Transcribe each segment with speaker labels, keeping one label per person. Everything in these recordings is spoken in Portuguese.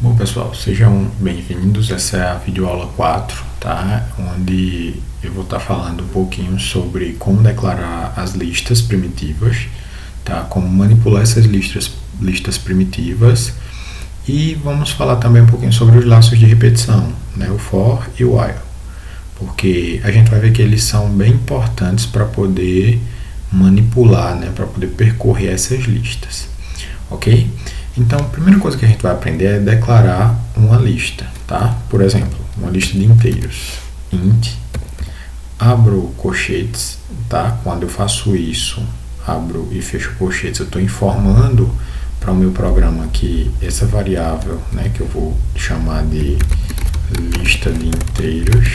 Speaker 1: Bom, pessoal, sejam bem-vindos. Essa é a videoaula 4, tá? Onde eu vou estar falando um pouquinho sobre como declarar as listas primitivas, tá? Como manipular essas listas primitivas, e vamos falar também um pouquinho sobre os laços de repetição, né? O for e o while, porque a gente vai ver que eles são bem importantes para poder manipular, né? Para poder percorrer essas listas, ok? Então, a primeira coisa que a gente vai aprender é declarar uma lista, tá? Por exemplo, uma lista de inteiros. Int, abro colchetes, tá? Quando eu faço isso, abro e fecho colchetes, eu estou informando para o meu programa que essa variável, né, que eu vou chamar de lista de inteiros,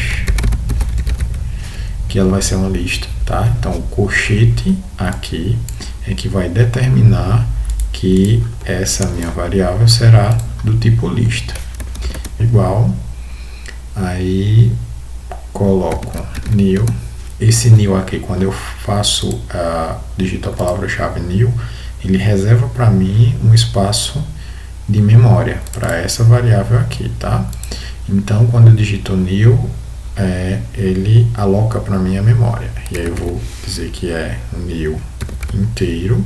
Speaker 1: que ela vai ser uma lista, tá? Então, o colchete aqui é que vai determinar que essa minha variável será do tipo lista, igual, aí coloco new, esse new aqui, quando eu faço digito a palavra-chave new, ele reserva para mim um espaço de memória para essa variável aqui, tá? Então, quando eu digito new, ele aloca para mim a memória, e aí eu vou dizer que é new inteiro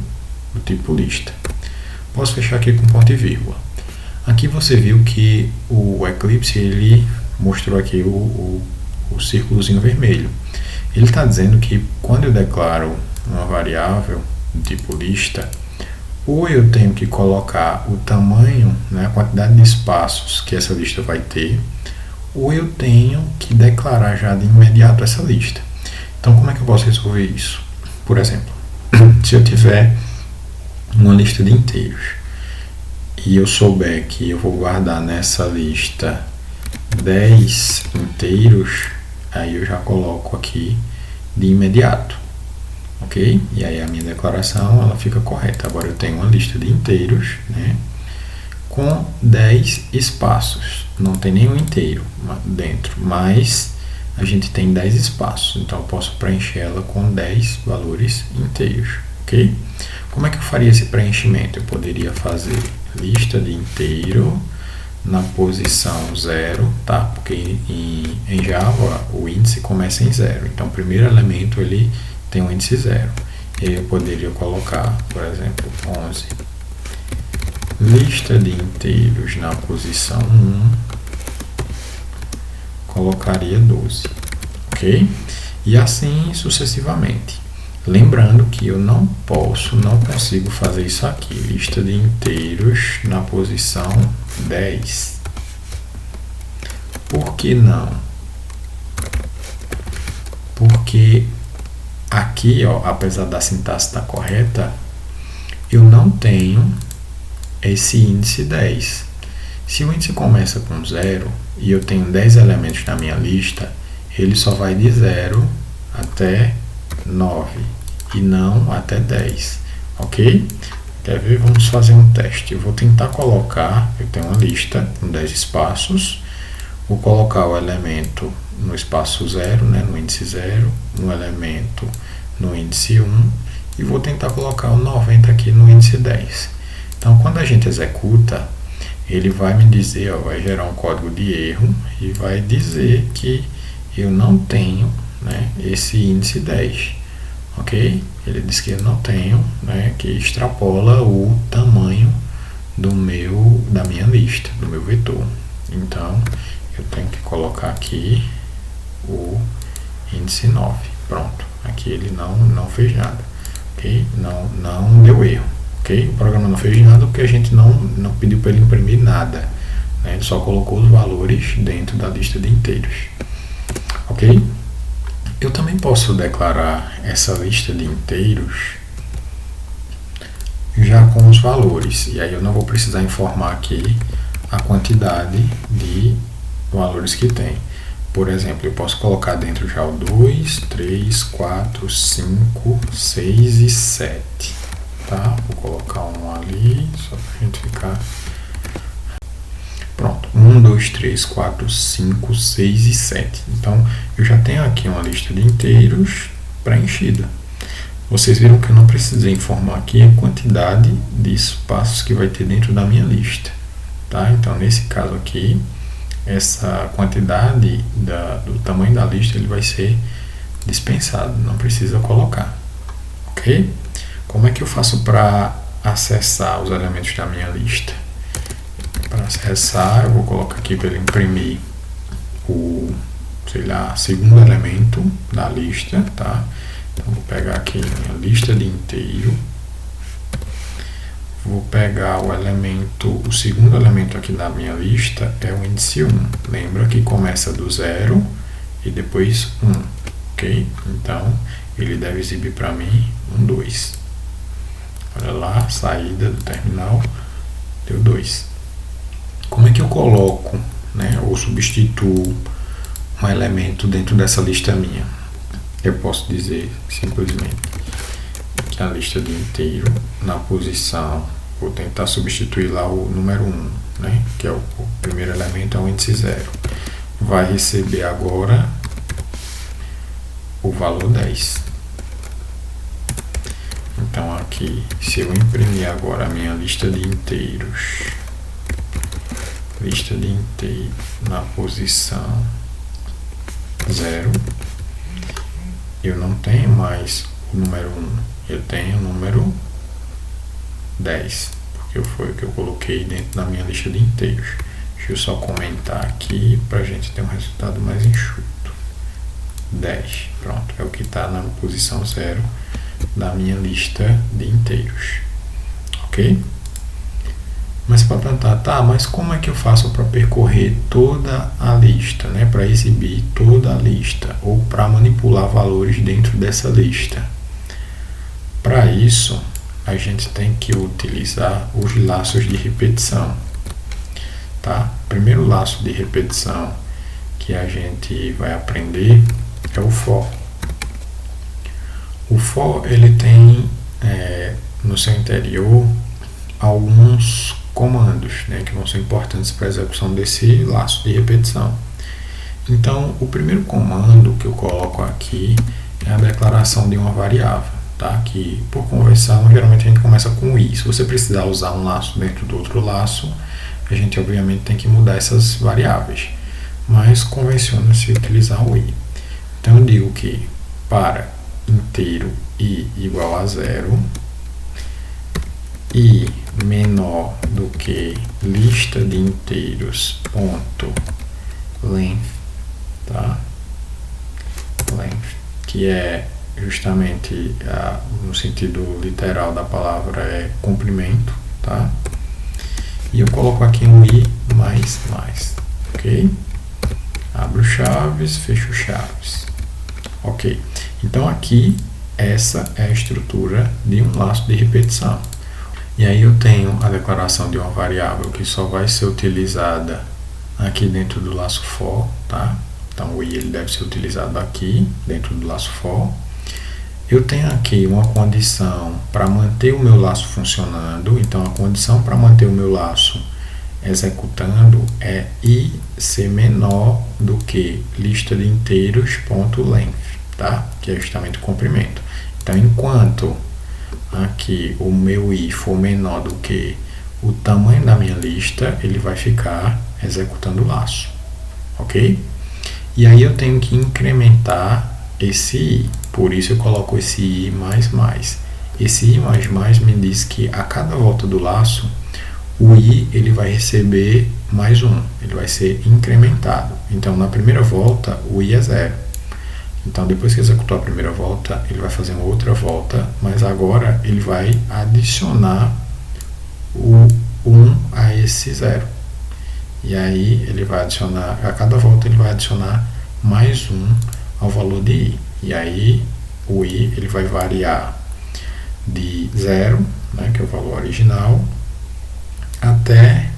Speaker 1: do tipo lista. Posso fechar aqui com ponto e vírgula. Aqui você viu que o Eclipse ele mostrou aqui o círculozinho vermelho. Ele está dizendo que quando eu declaro uma variável do tipo lista, ou eu tenho que colocar o tamanho, né, a quantidade de espaços que essa lista vai ter, ou eu tenho que declarar já de imediato essa lista. Então, como é que eu posso resolver isso? Por exemplo, se eu tiver uma lista de inteiros e eu souber que eu vou guardar nessa lista 10 inteiros, aí eu já coloco aqui de imediato, ok? E aí a minha declaração ela fica correta. Agora eu tenho uma lista de inteiros, né, com 10 espaços, não tem nenhum inteiro dentro, mas a gente tem 10 espaços, então eu posso preencher ela com 10 valores inteiros, ok? Como é que eu faria esse preenchimento? Eu poderia fazer lista de inteiro na posição 0, tá? Porque em Java o índice começa em 0, então o primeiro elemento ele tem um índice 0. E aí eu poderia colocar, por exemplo, 11. Lista de inteiros na posição 1, colocaria 12, ok? E assim sucessivamente. Lembrando que eu não consigo fazer isso aqui, lista de inteiros na posição 10. Por que não? Porque aqui, ó, apesar da sintaxe estar correta, eu não tenho esse índice 10. Se o índice começa com 0 e eu tenho 10 elementos na minha lista, ele só vai de 0 até 9 e não até 10, ok? Quer ver? Vamos fazer um teste. Eu vou tentar colocar, eu tenho uma lista com 10 espaços, vou colocar o elemento no espaço 0, né, no índice 0, um elemento no índice 1 e vou tentar colocar o 90 aqui no índice 10. Então, quando a gente executa, ele vai me dizer, ó, vai gerar um código de erro e vai dizer que eu não tenho, né, esse índice 10, ok? Ele diz que eu não tenho, né, que extrapola o tamanho da minha lista, do meu vetor. Então, eu tenho que colocar aqui o índice 9. Pronto, aqui ele não fez nada, ok? Não deu erro, ok? O programa não fez nada porque a gente não pediu para ele imprimir nada, né? Ele só colocou os valores dentro da lista de inteiros, ok? Eu também posso declarar essa lista de inteiros já com os valores, e aí eu não vou precisar informar aqui a quantidade de valores que tem. Por exemplo, eu posso colocar dentro já o 2, 3, 4, 5, 6 e 7, tá? Vou colocar um ali, só para a gente ficar... Pronto, 1, 2, 3, 4, 5, 6 e 7. Então, eu já tenho aqui uma lista de inteiros preenchida. Vocês viram que eu não precisei informar aqui a quantidade de espaços que vai ter dentro da minha lista, tá? Então, nesse caso aqui, essa quantidade do tamanho da lista ele vai ser dispensado, não precisa colocar, ok? Como é que eu faço para acessar os elementos da minha lista? Para acessar, eu vou colocar aqui para ele imprimir o, sei lá, segundo elemento da lista, tá? Então, vou pegar aqui minha lista de inteiro. Vou pegar o segundo elemento aqui da minha lista é o índice 1. Lembra que começa do 0 e depois 1, ok? Então, ele deve exibir para mim 1, 2. Olha lá, saída do terminal, deu 2. Como é que eu coloco, né, ou substituo um elemento dentro dessa lista minha? Eu posso dizer simplesmente que a lista de inteiro, na posição, vou tentar substituir lá o número 1, né, que é o primeiro elemento, é o índice 0. Vai receber agora o valor 10. Então aqui, se eu imprimir agora a minha lista de inteiros, na posição 0, eu não tenho mais o número 1, eu tenho o número 10, porque foi o que eu coloquei dentro da minha lista de inteiros. Deixa eu só comentar aqui para a gente ter um resultado mais enxuto. 10, pronto, é o que está na posição 0 da minha lista de inteiros, ok? Mas para perguntar, tá, mas como é que eu faço para percorrer toda a lista, né? Para exibir toda a lista ou para manipular valores dentro dessa lista? Para isso, a gente tem que utilizar os laços de repetição, tá? O primeiro laço de repetição que a gente vai aprender é o for. O for, ele tem no seu interior alguns comandos, né, que vão ser importantes para a execução desse laço de repetição. Então, o primeiro comando que eu coloco aqui é a declaração de uma variável, tá? Que por convenção, geralmente a gente começa com i. Se você precisar usar um laço dentro do outro laço, a gente obviamente tem que mudar essas variáveis, mas convenciona-se utilizar o i. Então, eu digo que para inteiro i igual a 0, i menor do que lista de inteiros ponto length, tá? Length, que é justamente no sentido literal da palavra é comprimento, tá? E eu coloco aqui um i mais, ok? Abro chaves, fecho chaves, ok? Então aqui essa é a estrutura de um laço de repetição. E aí eu tenho a declaração de uma variável que só vai ser utilizada aqui dentro do laço for, tá? Então o i ele deve ser utilizado aqui dentro do laço for. Eu tenho aqui uma condição para manter o meu laço funcionando. Então a condição para manter o meu laço executando é i ser menor do que lista de inteiros ponto length, tá? Que é justamente o comprimento. Então enquanto aqui o meu i for menor do que o tamanho da minha lista, ele vai ficar executando o laço, ok? E aí eu tenho que incrementar esse i, por isso eu coloco esse i mais. Esse i mais me diz que a cada volta do laço, o i ele vai receber mais 1, ele vai ser incrementado. Então na primeira volta o i é 0. Então, depois que executou a primeira volta, ele vai fazer uma outra volta, mas agora ele vai adicionar o 1 a esse 0. E aí, ele vai adicionar, a cada volta ele vai adicionar mais 1 ao valor de i. E aí, o i ele vai variar de 0, né, que é o valor original, até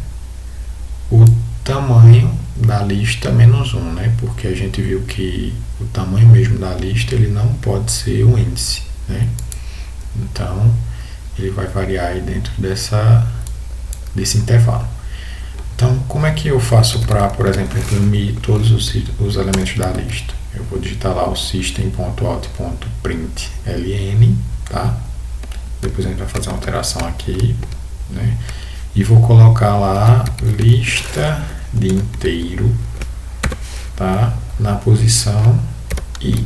Speaker 1: o tamanho da lista menos 1, né? Porque a gente viu que o tamanho mesmo da lista ele não pode ser um índice, né? Então ele vai variar aí dentro desse intervalo. Então, como é que eu faço para, por exemplo, imprimir todos os elementos da lista? Eu vou digitar lá o system.out.println, tá? Depois a gente vai fazer uma alteração aqui, né? e vou colocar lá lista de inteiro, tá? Na posição i.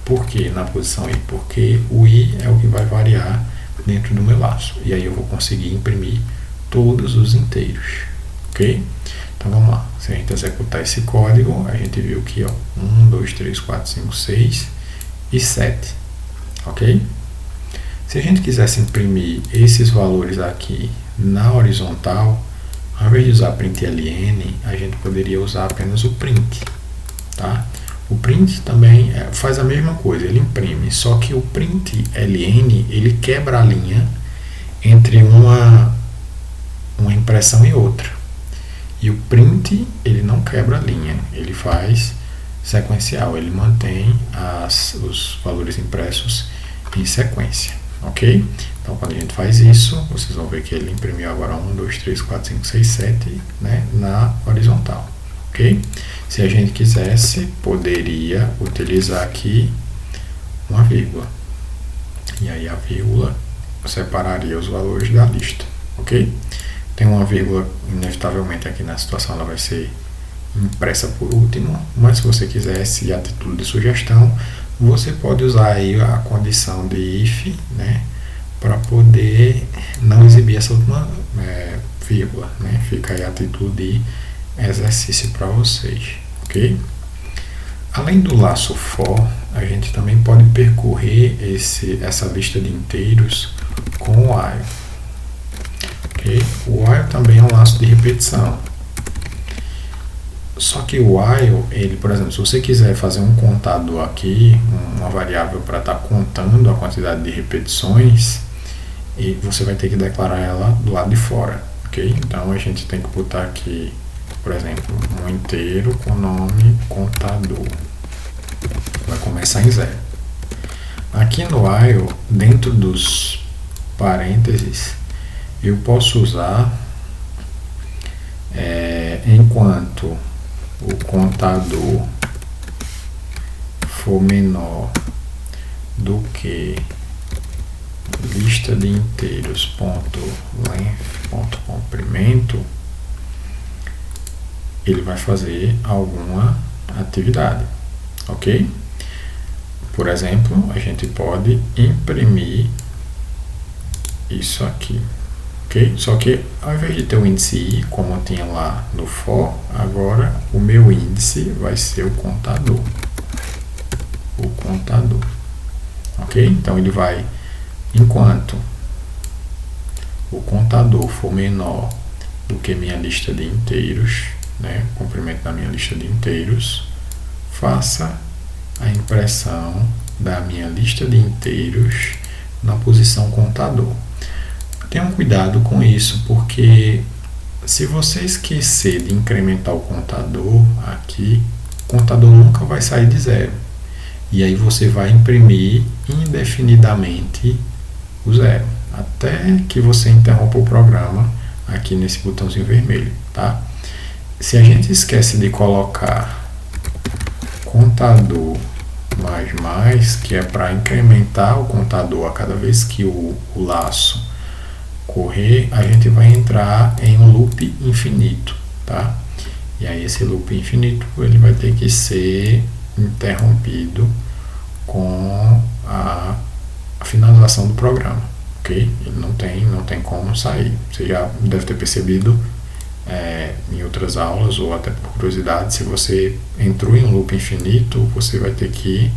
Speaker 1: Por que na posição i? Porque o i é o que vai variar dentro do meu laço, e aí eu vou conseguir imprimir todos os inteiros, ok? Então vamos lá, se a gente executar esse código, a gente viu que 1, 2, 3, 4, 5, 6 e 7, ok? Se a gente quisesse imprimir esses valores aqui na horizontal, ao invés de usar println, a gente poderia usar apenas o print, tá? O print também faz a mesma coisa, ele imprime, só que o println, ele quebra a linha entre uma impressão e outra. E o print, ele não quebra a linha, ele faz sequencial, ele mantém os valores impressos em sequência, ok? Então, quando a gente faz isso, vocês vão ver que ele imprimiu agora 1, 2, 3, 4, 5, 6, 7, né, na horizontal, ok? Se a gente quisesse, poderia utilizar aqui uma vírgula. E aí a vírgula separaria os valores da lista, ok? Tem uma vírgula, inevitavelmente aqui na situação ela vai ser impressa por último, mas se você quisesse, e a título de sugestão, você pode usar aí a condição de if, né, para poder não exibir essa última vírgula, né? Fica aí a título de exercício para vocês, ok? Além do laço for, a gente também pode percorrer essa lista de inteiros com o while. Okay? O while também é um laço de repetição. Só que o while, ele, por exemplo, se você quiser fazer um contador aqui, uma variável para estar contando a quantidade de repetições, e você vai ter que declarar ela do lado de fora, ok? Então a gente tem que botar aqui, por exemplo, um inteiro com nome contador. Vai começar em 0. Aqui no while, dentro dos parênteses, eu posso usar enquanto o contador for menor do que lista de inteiros ponto length ponto comprimento, ele vai fazer alguma atividade, ok? Por exemplo, a gente pode imprimir isso aqui, ok? Só que ao invés de ter o índice i, como tinha lá no for, agora o meu índice vai ser o contador. O contador, ok? Então ele vai, enquanto o contador for menor do que minha lista de inteiros, né, o comprimento da minha lista de inteiros, faça a impressão da minha lista de inteiros na posição contador. Tenham cuidado com isso, porque se você esquecer de incrementar o contador aqui, o contador nunca vai sair de 0. E aí você vai imprimir indefinidamente o 0, até que você interrompa o programa aqui nesse botãozinho vermelho, tá? Se a gente esquece de colocar contador mais, que é para incrementar o contador a cada vez que o laço correr, a gente vai entrar em um loop infinito, tá? E aí esse loop infinito ele vai ter que ser interrompido com a finalização do programa, ok? Ele não tem como sair. Você já deve ter percebido em outras aulas, ou até por curiosidade, se você entrou em um loop infinito, você vai ter que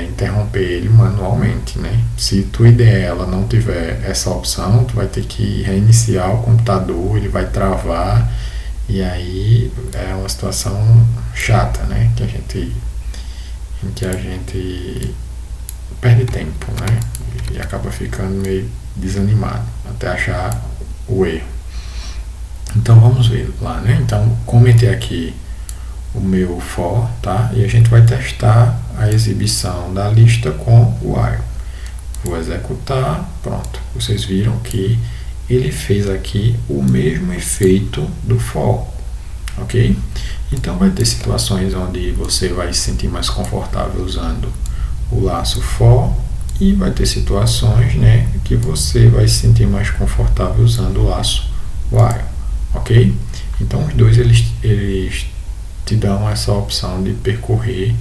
Speaker 1: interromper ele manualmente, né? Se tua IDE ela não tiver essa opção, tu vai ter que reiniciar o computador, ele vai travar, e aí é uma situação chata, né? Em que a gente perde tempo, né? E acaba ficando meio desanimado até achar o erro. Então vamos ver lá, né? Então comentei aqui o meu for, tá? E a gente vai testar a exibição da lista com o while. Vou executar, pronto. Vocês viram que ele fez aqui o mesmo efeito do for, ok? Então vai ter situações onde você vai se sentir mais confortável usando o laço for, E vai ter situações, né, que você vai se sentir mais confortável usando o laço while, ok? Então os dois eles te dão essa opção de percorrer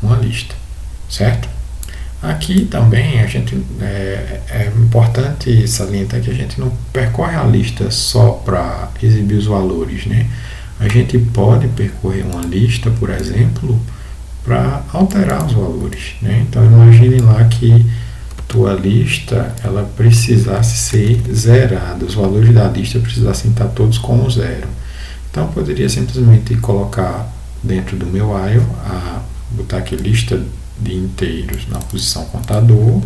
Speaker 1: uma lista, certo? Aqui também é importante salientar que a gente não percorre a lista só para exibir os valores, né? A gente pode percorrer uma lista, por exemplo, para alterar os valores, né? Então imagine lá que tua lista ela precisasse ser zerada, os valores da lista precisassem estar todos como zero. Então eu poderia simplesmente colocar dentro do meu while, botar aqui lista de inteiros na posição contador,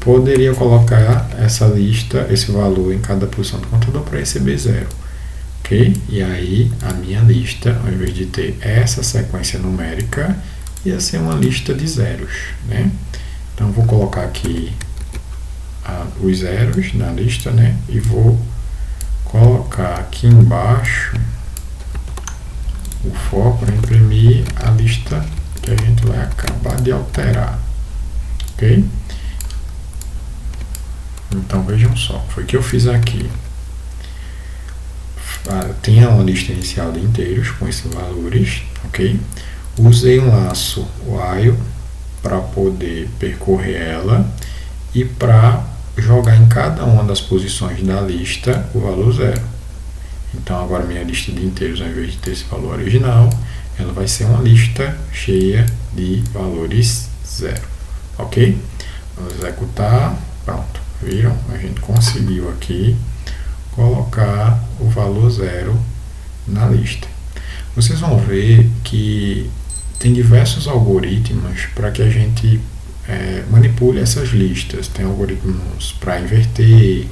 Speaker 1: poderia colocar essa lista, esse valor em cada posição do contador para receber zero. Ok? E aí a minha lista, ao invés de ter essa sequência numérica, ia ser uma lista de zeros, né? Então vou colocar aqui os zeros na lista, né? E vou colocar aqui embaixo o for para imprimir a lista que a gente vai acabar de alterar, ok? Então vejam só, foi o que eu fiz aqui. Tinha uma lista inicial de inteiros com esses valores, ok? Usei um laço while para poder percorrer ela e para jogar em cada uma das posições da lista o valor zero. Então agora minha lista de inteiros, ao invés de ter esse valor original, ela vai ser uma lista cheia de valores zero, ok? Vamos executar, pronto, viram? A gente conseguiu aqui colocar o valor zero na lista. Vocês vão ver que tem diversos algoritmos para que a gente manipule essas listas. Tem algoritmos para inverter,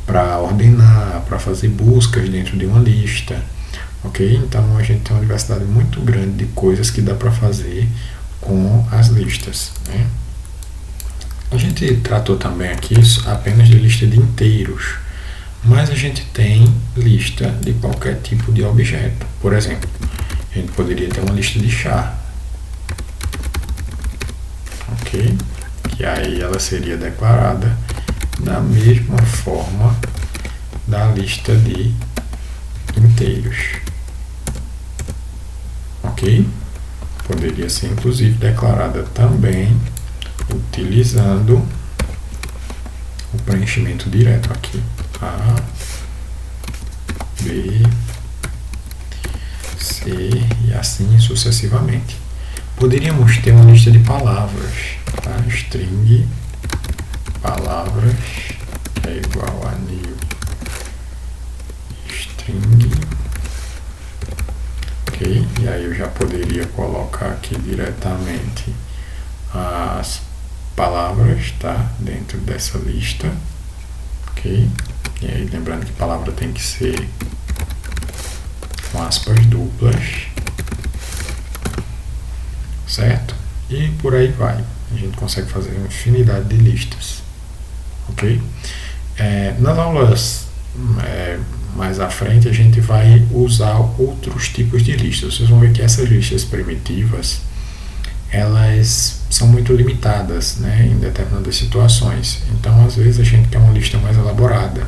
Speaker 1: para ordenar, para fazer buscas dentro de uma lista, ok? Então a gente tem uma diversidade muito grande de coisas que dá para fazer com as listas, né? A gente tratou também aqui apenas de lista de inteiros, mas a gente tem lista de qualquer tipo de objeto. Por exemplo, a gente poderia ter uma lista de char, ok? Que aí ela seria declarada da mesma forma da lista de inteiros, ok? Poderia ser inclusive declarada também utilizando o preenchimento direto aqui, A, B, C e assim sucessivamente. Poderíamos ter uma lista de palavras, tá? String palavras é igual a new string, ok? E aí eu já poderia colocar aqui diretamente as palavras, tá? Dentro dessa lista, ok? E aí lembrando que palavra tem que ser com aspas duplas, certo? E por aí vai. A gente consegue fazer uma infinidade de listas, ok? Nas aulas mais à frente a gente vai usar outros tipos de listas. Vocês vão ver que essas listas primitivas elas são muito limitadas, né, em determinadas situações. Então às vezes a gente quer uma lista mais elaborada.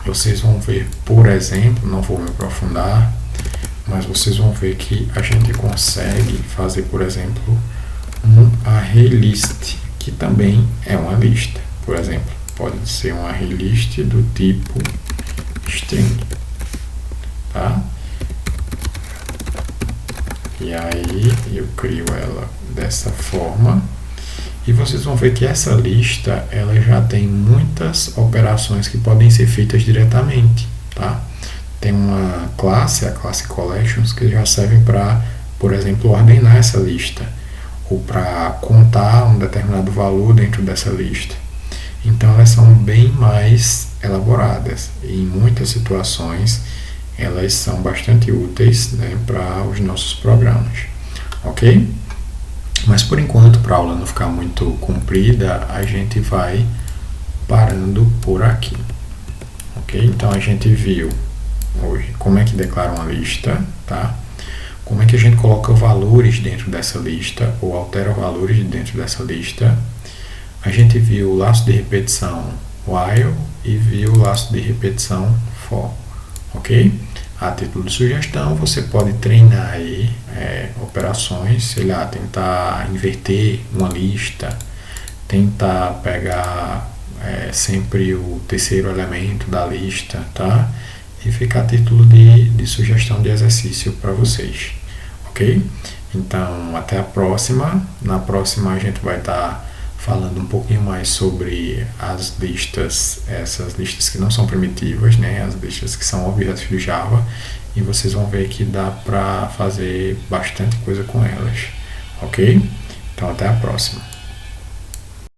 Speaker 1: Vocês vão ver, por exemplo, não vou me aprofundar, mas vocês vão ver que a gente consegue fazer, por exemplo, um array list, que também é uma lista. Por exemplo, pode ser um array list do tipo string, tá? E aí eu crio ela dessa forma e vocês vão ver que essa lista ela já tem muitas operações que podem ser feitas diretamente, tá? Tem uma classe, a classe collections, que já servem para, por exemplo, ordenar essa lista ou para contar um determinado valor dentro dessa lista. Então elas são bem mais elaboradas e em muitas situações elas são bastante úteis, né, para os nossos programas, ok? Mas por enquanto, para a aula não ficar muito comprida, a gente vai parando por aqui, ok? Então a gente viu hoje como é que declara uma lista, tá? Como é que a gente coloca valores dentro dessa lista ou altera valores dentro dessa lista A gente viu o laço de repetição while e viu o laço de repetição for, ok? A título de sugestão, você pode treinar aí operações, sei lá, tentar inverter uma lista, tentar pegar sempre o terceiro elemento da lista, tá? E fica a título de sugestão de exercício para vocês, ok? Então, até a próxima. Na próxima a gente vai estar falando um pouquinho mais sobre as listas, essas listas que não são primitivas, né? As listas que são objetos do Java, e vocês vão ver que dá para fazer bastante coisa com elas, ok? Então, até a próxima.